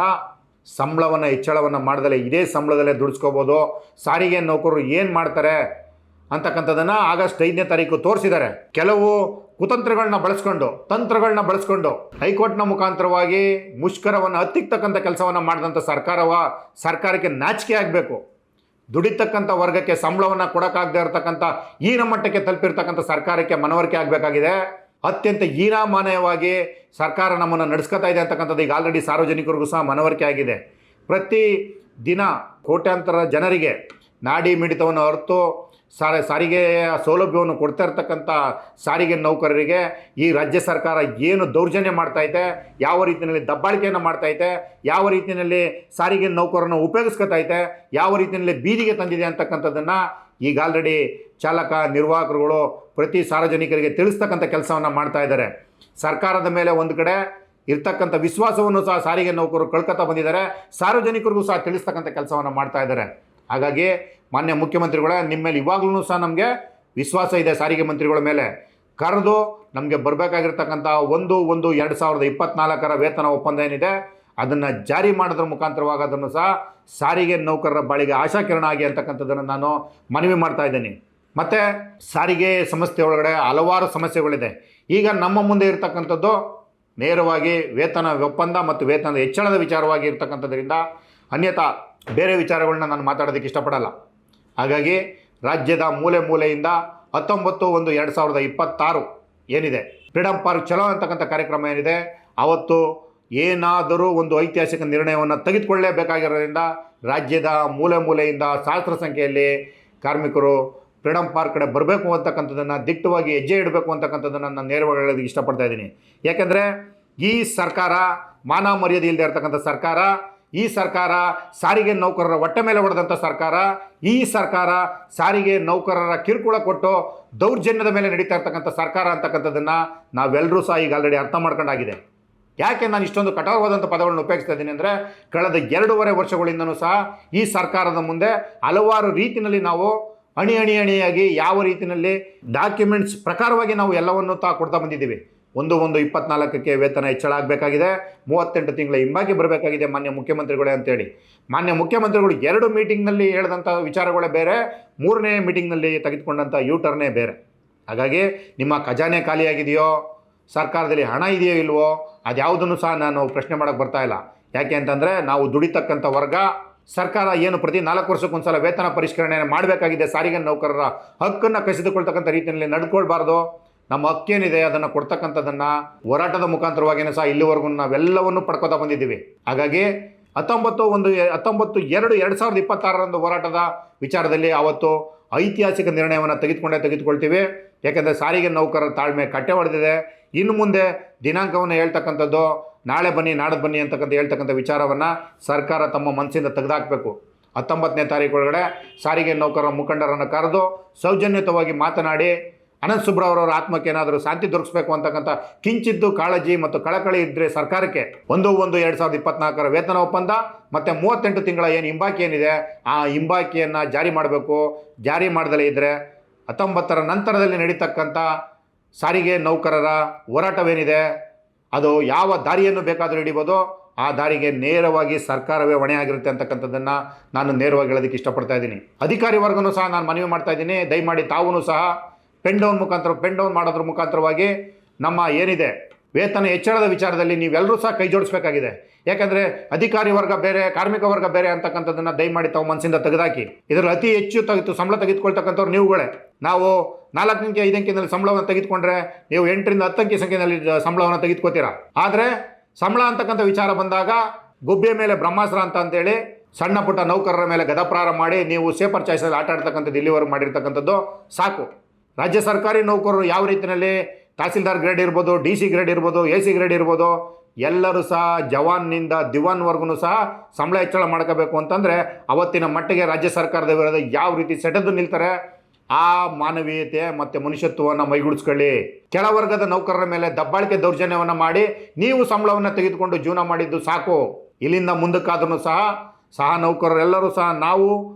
ಸಂಬಳವನ್ನು ಹೆಚ್ಚಳವನ್ನು ಮಾಡ್ದಲೇ ಇದೇ ಸಂಬಳದಲ್ಲೇ ದುಡಿಸ್ಕೋಬೋದು. ಸಾರಿಗೆ ನೌಕರರು ಏನು ಮಾಡ್ತಾರೆ ಅಂತಕ್ಕಂಥದ್ದನ್ನು ಆಗಸ್ಟ್ 5ನೇ ತಾರೀಕು ತೋರಿಸಿದ್ದಾರೆ. ಕೆಲವು ಕುತಂತ್ರಗಳನ್ನ ತಂತ್ರಗಳನ್ನ ಬಳಸ್ಕೊಂಡು ಹೈಕೋರ್ಟ್ನ ಮುಖಾಂತರವಾಗಿ ಮುಷ್ಕರವನ್ನು ಹತ್ತಿಕ್ಕತಕ್ಕಂಥ ಕೆಲಸವನ್ನು ಮಾಡಿದಂಥ ಸರ್ಕಾರಕ್ಕೆ ನಾಚಿಕೆ ಆಗಬೇಕು. ದುಡಿತಕ್ಕಂಥ ವರ್ಗಕ್ಕೆ ಸಂಬಳವನ್ನು ಕೊಡೋಕ್ಕಾಗದೇ ಇರತಕ್ಕಂಥ ಹೀನಮಟ್ಟಕ್ಕೆ ತಲುಪಿರ್ತಕ್ಕಂಥ ಸರ್ಕಾರಕ್ಕೆ ಮನವರಿಕೆ ಆಗಬೇಕಾಗಿದೆ. ಅತ್ಯಂತ ಹೀನಾಮಾನಯವಾಗಿ ಸರ್ಕಾರ ನಮ್ಮನ್ನು ನಡೆಸ್ಕೊತಾ ಇದೆ ಅಂತಕ್ಕಂಥದ್ದು ಈಗ ಆಲ್ರೆಡಿ ಸಾರ್ವಜನಿಕರಿಗೂ ಸಹ ಮನವರಿಕೆ ಆಗಿದೆ. ಪ್ರತಿ ದಿನ ಕೋಟ್ಯಾಂತರ ಜನರಿಗೆ ನಾಡಿ ಮಿಡಿತವನ್ನು ಹೊರತು ಸಾರಿಗೆಯ ಸೌಲಭ್ಯವನ್ನು ಕೊಡ್ತಾ ಇರ್ತಕ್ಕಂಥ ಸಾರಿಗೆ ನೌಕರರಿಗೆ ಈ ರಾಜ್ಯ ಸರ್ಕಾರ ಏನು ದೌರ್ಜನ್ಯ ಮಾಡ್ತೈತೆ, ಯಾವ ರೀತಿಯಲ್ಲಿ ದಬ್ಬಾಳಿಕೆಯನ್ನು ಮಾಡ್ತೈತೆ, ಯಾವ ರೀತಿಯಲ್ಲಿ ಸಾರಿಗೆ ನೌಕರನ್ನು ಉಪಯೋಗಿಸ್ಕೊತೈತೆ, ಯಾವ ರೀತಿಯಲ್ಲಿ ಬೀದಿಗೆ ತಂದಿದೆ ಅಂತಕ್ಕಂಥದ್ದನ್ನು ಈಗ ಆಲ್ರೆಡಿ ಚಾಲಕ ನಿರ್ವಾಹಕರುಗಳು ಪ್ರತಿ ಸಾರ್ವಜನಿಕರಿಗೆ ತಿಳಿಸ್ತಕ್ಕಂಥ ಕೆಲಸವನ್ನು ಮಾಡ್ತಾ ಇದ್ದಾರೆ. ಸರ್ಕಾರದ ಮೇಲೆ ಒಂದು ಕಡೆ ಇರ್ತಕ್ಕಂಥ ವಿಶ್ವಾಸವನ್ನು ಸಹ ಸಾರಿಗೆ ನೌಕರರು ಕಳ್ಕೊತಾ ಬಂದಿದ್ದಾರೆ, ಸಾರ್ವಜನಿಕರಿಗೂ ಸಹ ತಿಳಿಸ್ತಕ್ಕಂಥ ಕೆಲಸವನ್ನು ಮಾಡ್ತಾ ಇದ್ದಾರೆ. ಹಾಗಾಗಿ ಮಾನ್ಯ ಮುಖ್ಯಮಂತ್ರಿಗಳೇ, ನಿಮ್ಮ ಮೇಲೆ ಇವಾಗಲೂ ಸಹ ನಮಗೆ ವಿಶ್ವಾಸ ಇದೆ. ಸಾರಿಗೆ ಮಂತ್ರಿಗಳ ಮೇಲೆ ಕರೆದು ನಮಗೆ ಬರಬೇಕಾಗಿರ್ತಕ್ಕಂಥ 1/1/2024 ವೇತನ ಒಪ್ಪಂದ ಏನಿದೆ ಅದನ್ನು ಜಾರಿ ಮಾಡೋದ್ರ ಮುಖಾಂತರವಾಗಿ ಅದನ್ನು ಸಹ ಸಾರಿಗೆ ನೌಕರರ ಬಾಳಿಗೆ ಆಶಾಕಿರಣ ಆಗಿ ಅಂತಕ್ಕಂಥದ್ದನ್ನು ನಾನು ಮನವಿ ಮಾಡ್ತಾ ಇದ್ದೀನಿ. ಮತ್ತು ಸಾರಿಗೆ ಸಂಸ್ಥೆ ಒಳಗಡೆ ಹಲವಾರು ಸಮಸ್ಯೆಗಳಿದೆ. ಈಗ ನಮ್ಮ ಮುಂದೆ ಇರತಕ್ಕಂಥದ್ದು ನೇರವಾಗಿ ವೇತನ ಒಪ್ಪಂದ ಮತ್ತು ವೇತನದ ಹೆಚ್ಚಳದ ವಿಚಾರವಾಗಿ ಇರ್ತಕ್ಕಂಥದ್ರಿಂದ ಅನ್ಯಥಾ ಬೇರೆ ವಿಚಾರಗಳನ್ನ ನಾನು ಮಾತಾಡೋದಕ್ಕೆ ಇಷ್ಟಪಡಲ್ಲ. ಹಾಗಾಗಿ ರಾಜ್ಯದ ಮೂಲೆ ಮೂಲೆಯಿಂದ 19/1/2026 ಏನಿದೆ ಫ್ರೀಡಮ್ ಪಾರ್ಕ್ ಚಲೋ ಅಂತಕ್ಕಂಥ ಕಾರ್ಯಕ್ರಮ ಏನಿದೆ, ಅವತ್ತು ಏನಾದರೂ ಒಂದು ಐತಿಹಾಸಿಕ ನಿರ್ಣಯವನ್ನು ತೆಗೆದುಕೊಳ್ಳಲೇಬೇಕಾಗಿರೋದ್ರಿಂದ ರಾಜ್ಯದ ಮೂಲೆ ಮೂಲೆಯಿಂದ ಸಹಸ್ರ ಸಂಖ್ಯೆಯಲ್ಲಿ ಕಾರ್ಮಿಕರು ಫ್ರೀಡಮ್ ಪಾರ್ಕ್ ಕಡೆ ಬರಬೇಕು ಅಂತಕ್ಕಂಥದ್ದನ್ನು ದಿಟ್ಟವಾಗಿ ಹೆಜ್ಜೆ ಇಡಬೇಕು ಅಂತಕ್ಕಂಥದ್ದನ್ನು ನಾನು ನೇರವಾಗಿ ಹೇಳೋದಕ್ಕೆ ಇಷ್ಟಪಡ್ತಾ ಇದ್ದೀನಿ. ಯಾಕೆಂದರೆ ಈ ಸರ್ಕಾರ ಮಾನ ಮರ್ಯಾದೆ ಇಲ್ಲದೆ ಇರತಕ್ಕಂಥ ಸರ್ಕಾರ ಈ ಸರ್ಕಾರ ಸಾರಿಗೆ ನೌಕರರ ಹೊಟ್ಟೆ ಮೇಲೆ ಹೊಡೆದಂಥ ಸರ್ಕಾರ. ಈ ಸರ್ಕಾರ ಸಾರಿಗೆ ನೌಕರರ ಕಿರುಕುಳ ಕೊಟ್ಟು ದೌರ್ಜನ್ಯದ ಮೇಲೆ ನಡೀತಾ ಇರ್ತಕ್ಕಂಥ ಸರ್ಕಾರ ಅಂತಕ್ಕಂಥದ್ದನ್ನು ನಾವೆಲ್ಲರೂ ಸಹ ಈಗ ಆಲ್ರೆಡಿ ಅರ್ಥ ಮಾಡ್ಕೊಂಡಾಗಿದೆ. ಯಾಕೆ ನಾನು ಇಷ್ಟೊಂದು ಕಠೋರವಾದಂಥ ಪದಗಳನ್ನು ಉಪಯೋಗಿಸ್ತಾ ಇದ್ದೀನಿ ಅಂದರೆ, ಕಳೆದ 2.5 ವರ್ಷಗಳಿಂದನೂ ಸಹ ಈ ಸರ್ಕಾರದ ಮುಂದೆ ಹಲವಾರು ರೀತಿಯಲ್ಲಿ ನಾವು ಅಣಿಯಾಗಿ ಯಾವ ರೀತಿಯಲ್ಲಿ ಡಾಕ್ಯುಮೆಂಟ್ಸ್ ಪ್ರಕಾರವಾಗಿ ನಾವು ಎಲ್ಲವನ್ನೂ ಕೊಡ್ತಾ ಬಂದಿದ್ದೀವಿ. 1/1/24ಕ್ಕೆ ವೇತನ ಹೆಚ್ಚಳ ಆಗಬೇಕಾಗಿದೆ, 38 ತಿಂಗಳ ಹಿಂಬಾಗಿ ಬರಬೇಕಾಗಿದೆ ಮಾನ್ಯ ಮುಖ್ಯಮಂತ್ರಿಗಳೇ ಅಂತೇಳಿ. ಮಾನ್ಯ ಮುಖ್ಯಮಂತ್ರಿಗಳು 2 ಮೀಟಿಂಗ್ನಲ್ಲಿ ಹೇಳಿದಂಥ ವಿಚಾರಗಳೇ ಬೇರೆ, 3ನೇ ಮೀಟಿಂಗ್ನಲ್ಲಿ ತೆಗೆದುಕೊಂಡಂಥ ಯೂಟರ್ನೇ ಬೇರೆ. ಹಾಗಾಗಿ ನಿಮ್ಮ ಖಜಾನೆ ಖಾಲಿಯಾಗಿದೆಯೋ, ಸರ್ಕಾರದಲ್ಲಿ ಹಣ ಇದೆಯೋ ಇಲ್ವೋ, ಅದ್ಯಾವುದನ್ನು ಸಹ ನಾನು ಪ್ರಶ್ನೆ ಮಾಡೋಕ್ಕೆ ಬರ್ತಾ ಇಲ್ಲ. ಯಾಕೆ ಅಂತಂದರೆ, ನಾವು ದುಡಿತಕ್ಕಂಥ ವರ್ಗ, ಸರ್ಕಾರ ಏನು ಪ್ರತಿ 4 ವರ್ಷಕ್ಕೊಂದ್ಸಲ ವೇತನ ಪರಿಷ್ಕರಣೆ ಮಾಡಬೇಕಾಗಿದೆ. ಸಾರಿಗೆ ನೌಕರರ ಹಕ್ಕನ್ನು ಕಸಿದುಕೊಳ್ತಕ್ಕಂಥ ರೀತಿಯಲ್ಲಿ ನಡ್ಕೊಳ್ಬಾರ್ದು. ನಮ್ಮ ಹಕ್ಕೇನಿದೆ ಅದನ್ನು ಕೊಡ್ತಕ್ಕಂಥದ್ದನ್ನು ಹೋರಾಟದ ಮುಖಾಂತರವಾಗಿಯೂ ಸಹ ಇಲ್ಲಿವರೆಗೂ ನಾವೆಲ್ಲವನ್ನು ಪಡ್ಕೋತಾ ಬಂದಿದ್ದೀವಿ. ಹಾಗಾಗಿ 19/2/2026 ಹೋರಾಟದ ವಿಚಾರದಲ್ಲಿ ಅವತ್ತು ಐತಿಹಾಸಿಕ ನಿರ್ಣಯವನ್ನು ತೆಗೆದುಕೊಳ್ತೀವಿ. ಯಾಕೆಂದರೆ ಸಾರಿಗೆ ನೌಕರರ ತಾಳ್ಮೆ ಕಟ್ಟೆ ಹೊಡೆದಿದೆ. ಇನ್ನು ಮುಂದೆ ದಿನಾಂಕವನ್ನು ಹೇಳ್ತಕ್ಕಂಥದ್ದು ನಾಳೆ ಬನ್ನಿ ನಾಡದ್ದು ಬನ್ನಿ ಹೇಳ್ತಕ್ಕಂಥ ವಿಚಾರವನ್ನು ಸರ್ಕಾರ ತಮ್ಮ ಮನಸ್ಸಿಂದ ತೆಗೆದುಹಾಕಬೇಕು. 19ನೇ ತಾರೀಕು ಒಳಗಡೆ ಸಾರಿಗೆ ನೌಕರರ ಮುಖಂಡರನ್ನು ಕರೆದು ಸೌಜನ್ಯಯುತವಾಗಿ ಮಾತನಾಡಿ ಅನಂತ್ ಸುಬ್ರಾವ್ರವರ ಆತ್ಮಕ್ಕೆ ಏನಾದರೂ ಶಾಂತಿ ದೊರಕಿಸಬೇಕು ಅಂತಕ್ಕಂಥ ಕಿಂಚಿದ್ದು ಕಾಳಜಿ ಮತ್ತು ಕಳಕಳಿ ಇದ್ದರೆ ಸರ್ಕಾರಕ್ಕೆ 1/1/2024 ವೇತನ ಒಪ್ಪಂದ ಮತ್ತು 38 ತಿಂಗಳ ಏನು ಹಿಂಬಾಕಿ ಏನಿದೆ ಆ ಹಿಂಬಾಕಿಯನ್ನು ಜಾರಿ ಮಾಡಬೇಕು. ಜಾರಿ ಮಾಡದಲೇ ಇದ್ದರೆ 19ರ ನಂತರದಲ್ಲಿ ನಡೀತಕ್ಕಂಥ ಸಾರಿಗೆ ನೌಕರರ ಹೋರಾಟವೇನಿದೆ ಅದು ಯಾವ ದಾರಿಯನ್ನು ಬೇಕಾದರೂ ಹಿಡಿಬೋದು. ಆ ದಾರಿಗೆ ನೇರವಾಗಿ ಸರ್ಕಾರವೇ ಹೊಣೆ ಆಗಿರುತ್ತೆ ಅಂತಕ್ಕಂಥದ್ದನ್ನು ನಾನು ನೇರವಾಗಿ ಹೇಳೋದಕ್ಕೆ ಇಷ್ಟಪಡ್ತಾ ಇದ್ದೀನಿ. ಅಧಿಕಾರಿ ವರ್ಗನೂ ಸಹ ನಾನು ಮನವಿ ಮಾಡ್ತಾ ಇದ್ದೀನಿ, ದಯಮಾಡಿ ತಾವೂ ಸಹ ಪೆನ್ ಡೌನ್ ಮಾಡೋದ್ರ ಮುಖಾಂತರವಾಗಿ ನಮ್ಮ ಏನಿದೆ ವೇತನ ಹೆಚ್ಚಳದ ವಿಚಾರದಲ್ಲಿ ನೀವೆಲ್ಲರೂ ಸಹ ಕೈ ಜೋಡಿಸಬೇಕಾಗಿದೆ. ಯಾಕಂದರೆ ಅಧಿಕಾರಿ ವರ್ಗ ಬೇರೆ, ಕಾರ್ಮಿಕ ವರ್ಗ ಬೇರೆ ಅಂತಕ್ಕಂಥದ್ದನ್ನು ದಯಮಾಡಿ ತಾವು ಮನಸ್ಸಿಂದ ತೆಗೆದಾಕಿ. ಇದರಲ್ಲಿ ಅತಿ ಹೆಚ್ಚು ಸಂಬಳ ತೆಗೆದುಕೊಳ್ತಕ್ಕಂಥವ್ರು ನೀವುಗಳೇ. ನಾವು 4 ಅಂಕೆ 5 ಅಂಕಿನಲ್ಲಿ ಸಂಬಳವನ್ನು ತೆಗೆದುಕೊಂಡ್ರೆ ನೀವು 8ರಿಂದ 10 ಅಂಕೆ ಸಂಖ್ಯೆಯಲ್ಲಿ ಸಂಬಳವನ್ನು ತೆಗೆದುಕೋತೀರಾ. ಆದರೆ ಸಂಬಳ ಅಂತಕ್ಕಂಥ ವಿಚಾರ ಬಂದಾಗ ಗುಬ್ಬೆ ಮೇಲೆ ಬ್ರಹ್ಮಾಸ್ತ್ರ ಅಂತೇಳಿ ಸಣ್ಣ ಪುಟ್ಟ ನೌಕರರ ಮೇಲೆ ಗದಪ್ರಾರ ಮಾಡಿ ನೀವು ಸೇಪರ್ ಚಾಯ್ಸಲ್ಲಿ ಆಟ ಆಡ್ತಕ್ಕಂಥದ್ದು ಇಲ್ಲಿವರೆಗೂ ಮಾಡಿರ್ತಕ್ಕಂಥದ್ದು ಸಾಕು. ರಾಜ್ಯ ಸರ್ಕಾರಿ ನೌಕರರು ಯಾವ ರೀತಿಯಲ್ಲಿ ತಹಸೀಲ್ದಾರ್ ಗ್ರೇಡ್ ಇರ್ಬೋದು, DC ಗ್ರೇಡ್ ಇರ್ಬೋದು, AC ಗ್ರೇಡ್ ಇರ್ಬೋದು, ಎಲ್ಲರೂ ಸಹ ಜವಾನ್ನಿಂದ ದಿವಾನ್ವರೆಗೂ ಸಹ ಸಂಬಳ ಹೆಚ್ಚಳ ಮಾಡ್ಕೋಬೇಕು ಅಂತಂದರೆ ಅವತ್ತಿನ ಮಟ್ಟಿಗೆ ರಾಜ್ಯ ಸರ್ಕಾರದ ವಿರುದ್ಧ ಯಾವ ರೀತಿ ಸೆಟೆದು ನಿಲ್ತಾರೆ ಆ ಮಾನವೀಯತೆ ಮತ್ತು ಮನುಷ್ಯತ್ವವನ್ನು ಮೈಗೂಡಿಸ್ಕೊಳ್ಳಿ. ಕೆಳವರ್ಗದ ನೌಕರರ ಮೇಲೆ ದಬ್ಬಾಳಿಕೆ ದೌರ್ಜನ್ಯವನ್ನು ಮಾಡಿ ನೀವು ಸಂಬಳವನ್ನು ತೆಗೆದುಕೊಂಡು ಜೀವನ ಮಾಡಿದ್ದು ಸಾಕು. ಇಲ್ಲಿಂದ ಮುಂದಕ್ಕಾದ್ರೂ ಸಹ ನೌಕರರೆಲ್ಲರೂ ಸಹ ನಾವು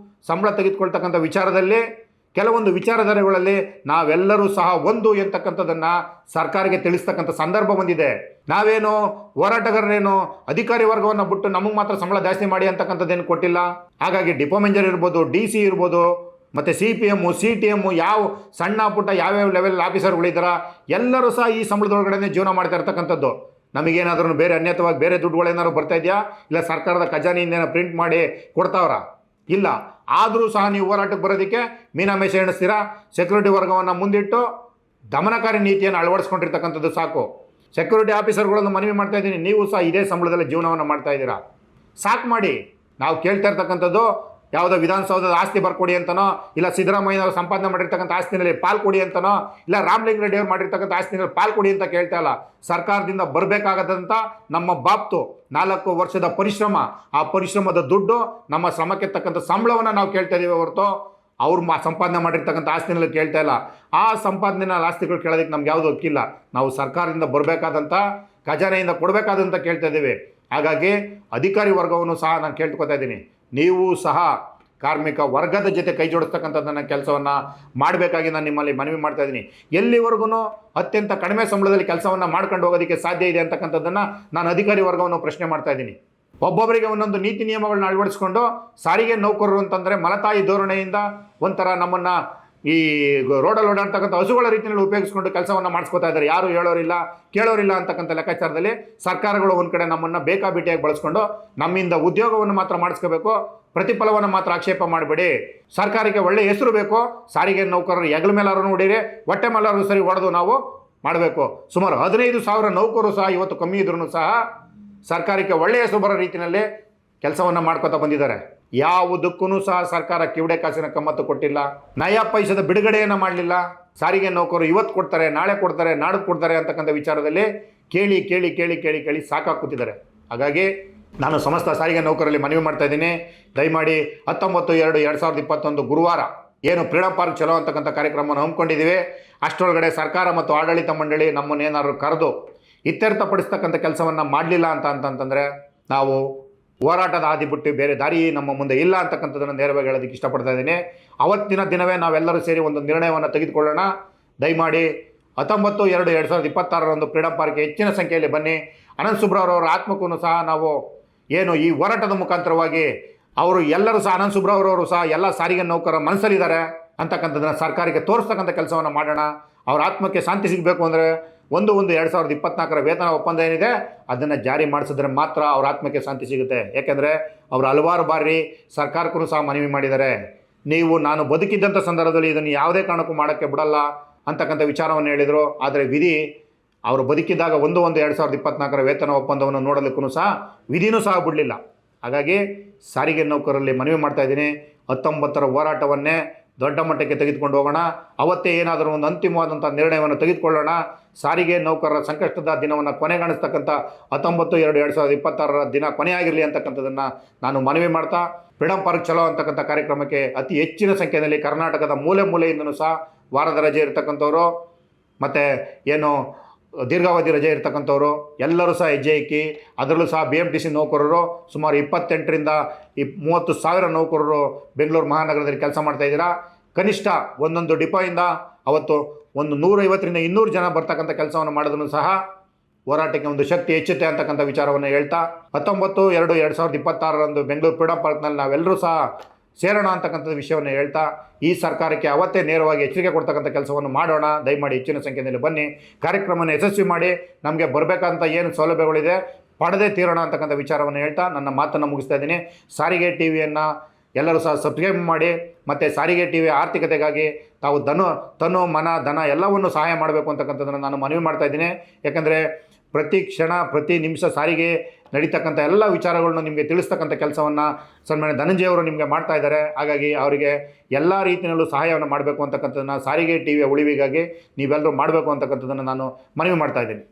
ಸಂಬಳ ತೆಗೆದುಕೊಳ್ತಕ್ಕಂಥ ವಿಚಾರದಲ್ಲಿ ಕೆಲವೊಂದು ವಿಚಾರಧಾರೆಗಳಲ್ಲಿ ನಾವೆಲ್ಲರೂ ಸಹ ಒಂದು ಎಂತಕ್ಕಂಥದ್ದನ್ನು ಸರ್ಕಾರಕ್ಕೆ ತಿಳಿಸ್ತಕ್ಕಂಥ ಸಂದರ್ಭ ಬಂದಿದೆ. ನಾವೇನು ಹೋರಾಟಗಾರರೇನು ಅಧಿಕಾರಿ ವರ್ಗವನ್ನು ಬಿಟ್ಟು ನಮಗೆ ಮಾತ್ರ ಸಂಬಳ ಜಾಸ್ತಿ ಮಾಡಿ ಅಂತಕ್ಕಂಥದ್ದೇನು ಕೊಟ್ಟಿಲ್ಲ. ಹಾಗಾಗಿ ಡಿಪೋ ಮ್ಯಾನೇಜರ್ ಇರ್ಬೋದು, DC ಇರ್ಬೋದು, ಮತ್ತು CPM, CTM, ಯಾವ ಸಣ್ಣ ಪುಟ್ಟ ಯಾವ್ಯಾವ ಲೆವೆಲ್ ಆಫೀಸರ್ಗಳಿದ್ದಾರ ಎಲ್ಲರೂ ಸಹ ಈ ಸಂಬಳದೊಳಗಡೆ ಜೀವನ ಮಾಡ್ತಾ ಇರ್ತಕ್ಕಂಥದ್ದು. ನಮಗೇನಾದ್ರೂ ಬೇರೆ ಅನ್ಯತವಾಗಿ ಬೇರೆ ದುಡ್ಡುಗಳೇನಾದ್ರು ಬರ್ತಾ ಇದೆಯಾ, ಇಲ್ಲ ಸರ್ಕಾರದ ಖಜಾನೆಯಿಂದ ಪ್ರಿಂಟ್ ಮಾಡಿ ಕೊಡ್ತಾವ್ರ? ಇಲ್ಲ. ಆದರೂ ಸಹ ನೀವು ಹೋರಾಟಕ್ಕೆ ಬರೋದಕ್ಕೆ ಮೀನಾಮೇಷ ಎಣಿಸ್ತೀರಾ. ಸೆಕ್ಯೂರಿಟಿ ವರ್ಗವನ್ನು ಮುಂದಿಟ್ಟು ದಮನಕಾರಿ ನೀತಿಯನ್ನು ಅಳವಡಿಸ್ಕೊಂಡಿರ್ತಕ್ಕಂಥದ್ದು ಸಾಕು. ಸೆಕ್ಯೂರಿಟಿ ಆಫೀಸರ್ಗಳನ್ನು ಮನವಿ ಮಾಡ್ತಾ ಇದ್ದೀನಿ, ನೀವು ಸಹ ಇದೇ ಸಂಬಳದಲ್ಲಿ ಜೀವನವನ್ನು ಮಾಡ್ತಾ ಇದ್ದೀರಾ. ಸಾಕು ಮಾಡಿ. ನಾವು ಕೇಳ್ತಾ ಇರ್ತಕ್ಕಂಥದ್ದು ಯಾವುದೋ ವಿಧಾನಸೌಧದ ಆಸ್ತಿ ಬರ್ಕೊಡಿ ಅಂತನೋ, ಇಲ್ಲ ಸಿದ್ದರಾಮಯ್ಯನವರು ಸಂಪಾದನೆ ಮಾಡಿರ್ತಕ್ಕಂಥ ಆಸ್ತಿನಲ್ಲಿ ಪಾಲು ಕೊಡಿ ಅಂತನೋ, ಇಲ್ಲ ರಾಮಲಿಂಗ ರೆಡ್ಡಿ ಅವರು ಮಾಡಿರ್ತಕ್ಕಂಥ ಆಸ್ತಿನಲ್ಲಿ ಪಾಲು ಕೊಡಿ ಅಂತ ಕೇಳ್ತಾ ಇಲ್ಲ. ಸರ್ಕಾರದಿಂದ ಬರಬೇಕಾಗದಂಥ ನಮ್ಮ ಬಾಬ್ತು 4 ವರ್ಷದ ಪರಿಶ್ರಮ, ಆ ಪರಿಶ್ರಮದ ದುಡ್ಡು, ನಮ್ಮ ಶ್ರಮಕ್ಕೆ ತಕ್ಕಂಥ ಸಂಬಳವನ್ನು ನಾವು ಕೇಳ್ತಾ ಇದ್ದೀವಿ ಹೊರತು ಅವ್ರು ಸಂಪಾದನೆ ಮಾಡಿರ್ತಕ್ಕಂಥ ಆಸ್ತಿನಲ್ಲಿ ಕೇಳ್ತಾ ಇಲ್ಲ. ಆ ಸಂಪಾದನೆನ ಆಸ್ತಿಗಳು ಕೇಳೋದಕ್ಕೆ ನಮ್ಗೆ ಯಾವುದೂ ಹಕ್ಕಿಲ್ಲ. ನಾವು ಸರ್ಕಾರದಿಂದ ಬರಬೇಕಾದಂಥ ಖಜಾನೆಯಿಂದ ಕೊಡಬೇಕಾದಂಥ ಕೇಳ್ತಾ ಇದ್ದೀವಿ. ಹಾಗಾಗಿ ಅಧಿಕಾರಿ ವರ್ಗವನ್ನು ಸಹ ನಾನು ಕೇಳ್ಕೊತಾ ಇದ್ದೀನಿ, ನೀವು ಸಹ ಕಾರ್ಮಿಕ ವರ್ಗದ ಜೊತೆ ಕೈ ಜೋಡಿಸ್ತಕ್ಕಂಥದ್ದನ್ನು ಕೆಲಸವನ್ನು ಮಾಡಬೇಕಾಗಿ ನಾನು ನಿಮ್ಮಲ್ಲಿ ಮನವಿ ಮಾಡ್ತಾ ಇದ್ದೀನಿ. ಎಲ್ಲಿವರೆಗೂ ಅತ್ಯಂತ ಕಡಿಮೆ ಸಂಬಳದಲ್ಲಿ ಕೆಲಸವನ್ನು ಮಾಡ್ಕೊಂಡು ಹೋಗೋದಕ್ಕೆ ಸಾಧ್ಯ ಇದೆ ಅಂತಕ್ಕಂಥದ್ದನ್ನು ನಾನು ಅಧಿಕಾರಿ ವರ್ಗವನ್ನು ಪ್ರಶ್ನೆ ಮಾಡ್ತಾ ಇದ್ದೀನಿ. ಒಬ್ಬೊಬ್ಬರಿಗೆ ಒಂದೊಂದು ನೀತಿ ನಿಯಮಗಳನ್ನ ಅಳವಡಿಸ್ಕೊಂಡು ಸಾರಿಗೆ ನೌಕರರು ಅಂತಂದರೆ ಮಲತಾಯಿ ಧೋರಣೆಯಿಂದ ಒಂಥರ ನಮ್ಮನ್ನು ಈ ರೋಡಲ್ಲಿ ಓಡಾಡ್ತಕ್ಕಂಥ ಹಸುಗಳ ರೀತಿಯಲ್ಲಿ ಉಪಯೋಗಿಸ್ಕೊಂಡು ಕೆಲಸವನ್ನು ಮಾಡಿಸ್ಕೋತಾ ಇದ್ದಾರೆ. ಯಾರು ಹೇಳೋರಿಲ್ಲ ಕೇಳೋರಿಲ್ಲ ಅಂತಕ್ಕಂಥ ಲೆಕ್ಕಾಚಾರದಲ್ಲಿ ಸರ್ಕಾರಗಳು ಒಂದು ಕಡೆ ನಮ್ಮನ್ನು ಬೇಕಾಬಿಟ್ಟಿಯಾಗಿ ಬಳಸ್ಕೊಂಡು ನಮ್ಮಿಂದ ಉದ್ಯೋಗವನ್ನು ಮಾತ್ರ ಮಾಡಿಸ್ಕೋಬೇಕು, ಪ್ರತಿಫಲವನ್ನು ಮಾತ್ರ ಆಕ್ಷೇಪ ಮಾಡಬೇಡಿ. ಸರ್ಕಾರಕ್ಕೆ ಒಳ್ಳೆ ಹೆಸರು ಬೇಕು. ಸಾರಿಗೆ ನೌಕರರು ಹೆಗಲ ಮೇಲಾರು ಹೊಡೀರಿ, ಹೊಟ್ಟೆ ಮೇಲಾರು ಸರಿ ಹೊಡೆದು ನಾವು ಮಾಡಬೇಕು. ಸುಮಾರು 15,000 ನೌಕರರು ಸಹ ಇವತ್ತು ಕಮ್ಮಿ ಇದ್ರೂ ಸಹ ಸರ್ಕಾರಕ್ಕೆ ಒಳ್ಳೆಯ ಹೆಸರು ಬರೋ ರೀತಿಯಲ್ಲಿ ಕೆಲಸವನ್ನು ಮಾಡ್ಕೋತಾ ಬಂದಿದ್ದಾರೆ. ಯಾವುದಕ್ಕೂ ಸಹ ಸರ್ಕಾರ ಕಿವುಡೆ ಕಾಸಿನ ಕಮ್ಮತ್ತು ಕೊಟ್ಟಿಲ್ಲ, ನಯಾ ಪೈಸದ ಬಿಡುಗಡೆಯನ್ನು ಮಾಡಲಿಲ್ಲ. ಸಾರಿಗೆ ನೌಕರರು ಇವತ್ತು ಕೊಡ್ತಾರೆ, ನಾಳೆ ಕೊಡ್ತಾರೆ, ನಾಡಿದ್ದು ಕೊಡ್ತಾರೆ ಅಂತಕ್ಕಂಥ ವಿಚಾರದಲ್ಲಿ ಕೇಳಿ ಸಾಕಾಗ್ತಿದ್ದಾರೆ. ಹಾಗಾಗಿ ನಾನು ಸಮಸ್ತ ಸಾರಿಗೆ ನೌಕರರಲ್ಲಿ ಮನವಿ ಮಾಡ್ತಾ ಇದ್ದೀನಿ, ದಯಮಾಡಿ 19/2/2021 ಗುರುವಾರ ಏನು ಫ್ರೀಡಮ್ ಪಾರ್ಕ್ ಚಲೋ ಅಂತಕ್ಕಂಥ ಕಾರ್ಯಕ್ರಮವನ್ನು ಹಮ್ಮಿಕೊಂಡಿದ್ದೀವಿ. ಅಷ್ಟರೊಳಗಡೆ ಸರ್ಕಾರ ಮತ್ತು ಆಡಳಿತ ಮಂಡಳಿ ನಮ್ಮನ್ನೇನಾದ್ರು ಕರೆದು ಇತ್ಯರ್ಥಪಡಿಸ್ತಕ್ಕಂಥ ಕೆಲಸವನ್ನು ಮಾಡಲಿಲ್ಲ ಅಂತಂದರೆ ನಾವು ಹೋರಾಟದ ಹಾದಿ ಬಿಟ್ಟು ಬೇರೆ ದಾರಿ ನಮ್ಮ ಮುಂದೆ ಇಲ್ಲ ಅಂತಕ್ಕಂಥದ್ದನ್ನು ನೇರವಾಗಿ ಹೇಳೋದಕ್ಕೆ ಇಷ್ಟಪಡ್ತಾ ಇದ್ದೀನಿ. ಅವತ್ತಿನ ದಿನವೇ ನಾವೆಲ್ಲರೂ ಸೇರಿ ಒಂದು ನಿರ್ಣಯವನ್ನು ತೆಗೆದುಕೊಳ್ಳೋಣ. ದಯಮಾಡಿ 19/2/2026 ಫ್ರೀಡಮ್ ಪಾರ್ಕ್ಗೆ ಹೆಚ್ಚಿನ ಸಂಖ್ಯೆಯಲ್ಲಿ ಬನ್ನಿ. ಅನಂತ್ ಸುಬ್ರಾವ್ರವರ ಆತ್ಮಕ್ಕೂ ಸಹ ನಾವು ಏನು ಈ ಹೋರಾಟದ ಮುಖಾಂತರವಾಗಿ ಅವರು ಎಲ್ಲರೂ ಸಹ ಅನಂತ್ ಸುಬ್ರಾವ್ರವರು ಸಹ ಎಲ್ಲ ಸಾರಿಗೆ ನೌಕರರ ಮನಸ್ಸಲ್ಲಿದ್ದಾರೆ ಅಂತಕ್ಕಂಥದ್ದನ್ನು ಸರ್ಕಾರಕ್ಕೆ ತೋರಿಸ್ತಕ್ಕಂಥ ಕೆಲಸವನ್ನು ಮಾಡೋಣ. ಅವ್ರ ಆತ್ಮಕ್ಕೆ ಶಾಂತಿ ಸಿಗಬೇಕು ಅಂದರೆ 1/1/2024 ವೇತನ ಒಪ್ಪಂದ ಏನಿದೆ ಅದನ್ನು ಜಾರಿ ಮಾಡಿಸಿದ್ರೆ ಮಾತ್ರ ಅವ್ರ ಆತ್ಮಕ್ಕೆ ಶಾಂತಿ ಸಿಗುತ್ತೆ. ಯಾಕೆಂದರೆ ಅವರು ಹಲವಾರು ಬಾರಿ ಸರ್ಕಾರಕ್ಕೂ ಸಹ ಮನವಿ ಮಾಡಿದ್ದಾರೆ, ನೀವು ನಾನು ಬದುಕಿದ್ದಂಥ ಸಂದರ್ಭದಲ್ಲಿ ಇದನ್ನು ಯಾವುದೇ ಕಾರಣಕ್ಕೂ ಮಾಡೋಕ್ಕೆ ಬಿಡಲ್ಲ ಅಂತಕ್ಕಂಥ ವಿಚಾರವನ್ನು ಹೇಳಿದರು. ಆದರೆ ವಿಧಿ ಅವರು ಬದುಕಿದ್ದಾಗ 1/1/2024 ವೇತನ ಒಪ್ಪಂದವನ್ನು ನೋಡಲಿಕ್ಕೂ ಸಹ ವಿಧಿನೂ ಸಹ ಬಿಡಲಿಲ್ಲ. ಹಾಗಾಗಿ ಸಾರಿಗೆ ನೌಕರರಲ್ಲಿ ಮನವಿ ಮಾಡ್ತಾ ಇದ್ದೀನಿ, 19ರ ಹೋರಾಟವನ್ನೇ ದೊಡ್ಡ ಮಟ್ಟಕ್ಕೆ ತೆಗೆದುಕೊಂಡು ಹೋಗೋಣ. ಅವತ್ತೇ ಏನಾದರೂ ಒಂದು ಅಂತಿಮವಾದಂಥ ನಿರ್ಣಯವನ್ನು ತೆಗೆದುಕೊಳ್ಳೋಣ. ಸಾರಿಗೆ ನೌಕರರ ಸಂಕಷ್ಟದ ದಿನವನ್ನು ಕೊನೆಗಾಣಿಸ್ತಕ್ಕಂಥ 19/2/2026 ದಿನ ಕೊನೆಯಾಗಿರಲಿ ಅಂತಕ್ಕಂಥದ್ದನ್ನು ನಾನು ಮನವಿ ಮಾಡ್ತಾ, ಫ್ರೀಡಮ್ ಪಾರ್ಕ್ ಚಲೋ ಅಂತಕ್ಕಂಥ ಕಾರ್ಯಕ್ರಮಕ್ಕೆ ಅತಿ ಹೆಚ್ಚಿನ ಸಂಖ್ಯೆಯಲ್ಲಿ ಕರ್ನಾಟಕದ ಮೂಲೆ ಮೂಲೆಯಿಂದಲೂ ಸಹ ವಾರದ ರಜೆ ಇರತಕ್ಕಂಥವ್ರು ಮತ್ತು ಏನು ದೀರ್ಘಾವಧಿ ರಜೆ ಇರ್ತಕ್ಕಂಥವ್ರು ಎಲ್ಲರೂ ಸಹ ಹೆಜ್ಜೆ ಇಕ್ಕಿ, ಅದರಲ್ಲೂ ಸಹ BMTC ನೌಕರರು ಸುಮಾರು 28ರಿಂದ 30,000 ನೌಕರರು ಬೆಂಗಳೂರು ಮಹಾನಗರದಲ್ಲಿ ಕೆಲಸ ಮಾಡ್ತಾಯಿದ್ದೀರಾ. ಕನಿಷ್ಠ ಒಂದೊಂದು ಡಿಪೋಯಿಂದ ಅವತ್ತು ಒಂದು 150ರಿಂದ 200 ಜನ ಬರ್ತಕ್ಕಂಥ ಕೆಲಸವನ್ನು ಮಾಡಿದ್ರು ಸಹ ಹೋರಾಟಕ್ಕೆ ಒಂದು ಶಕ್ತಿ ಹೆಚ್ಚುತ್ತೆ ಅಂತಕ್ಕಂಥ ವಿಚಾರವನ್ನು ಹೇಳ್ತಾ, 19/2/2026 ಬೆಂಗಳೂರು ಫ್ರೀಡಮ್ ಪಾರ್ಕ್ನಲ್ಲಿ ನಾವೆಲ್ಲರೂ ಸಹ ಸೇರೋಣ ಅಂತಕ್ಕಂಥ ವಿಷಯವನ್ನು ಹೇಳ್ತಾ, ಈ ಸರ್ಕಾರಕ್ಕೆ ಅವತ್ತೇ ನೇರವಾಗಿ ಎಚ್ಚರಿಕೆ ಕೊಡ್ತಕ್ಕಂಥ ಕೆಲಸವನ್ನು ಮಾಡೋಣ. ದಯಮಾಡಿ ಹೆಚ್ಚಿನ ಸಂಖ್ಯೆಯಲ್ಲಿ ಬನ್ನಿ, ಕಾರ್ಯಕ್ರಮವನ್ನು ಯಶಸ್ವಿ ಮಾಡಿ, ನಮಗೆ ಬರಬೇಕಂತ ಏನು ಸೌಲಭ್ಯಗಳಿದೆ ಪಡೆದೇ ತೀರೋಣ ಅಂತಕ್ಕಂಥ ವಿಚಾರವನ್ನು ಹೇಳ್ತಾ ನನ್ನ ಮಾತನ್ನು ಮುಗಿಸ್ತಾ ಇದ್ದೀನಿ. ಸಾರಿಗೆ ಟಿವಿಯನ್ನು ಎಲ್ಲರೂ ಸಹ ಸಬ್ಸ್ಕ್ರೈಬ್ ಮಾಡಿ, ಮತ್ತು ಸಾರಿಗೆ ಟಿವಿಯ ಆರ್ಥಿಕತೆಗಾಗಿ ತಾವು ತನು ಮನ ಧನ ಎಲ್ಲವನ್ನು ಸಹಾಯ ಮಾಡಬೇಕು ಅಂತಕ್ಕಂಥದ್ದನ್ನು ನಾನು ಮನವಿ ಮಾಡ್ತಾ ಇದ್ದೀನಿ. ಯಾಕಂದರೆ ಪ್ರತಿ ಕ್ಷಣ ಪ್ರತಿ ನಿಮಿಷ ಸಾರಿಗೆ ನಡೀತಕ್ಕಂಥ ಎಲ್ಲ ವಿಚಾರಗಳನ್ನು ನಿಮಗೆ ತಿಳಿಸ್ತಕ್ಕಂಥ ಕೆಲಸವನ್ನು ಸನ್ಮಾನ್ಯ ಧನಂಜಯ ಅವರು ನಿಮಗೆ ಮಾಡ್ತಾ ಇದ್ದಾರೆ. ಹಾಗಾಗಿ ಅವರಿಗೆ ಎಲ್ಲ ರೀತಿಯಲ್ಲೂ ಸಹಾಯವನ್ನು ಮಾಡಬೇಕು ಅಂತಕ್ಕಂಥದ್ದನ್ನು ಸಾರಿಗೆ ಟಿವಿಯ ಉಳಿವಿಗಾಗಿ ನೀವೆಲ್ಲರೂ ಮಾಡಬೇಕು ಅಂತಕ್ಕಂಥದ್ದನ್ನು ನಾನು ಮನವಿ ಮಾಡ್ತಾ ಇದ್ದೀನಿ.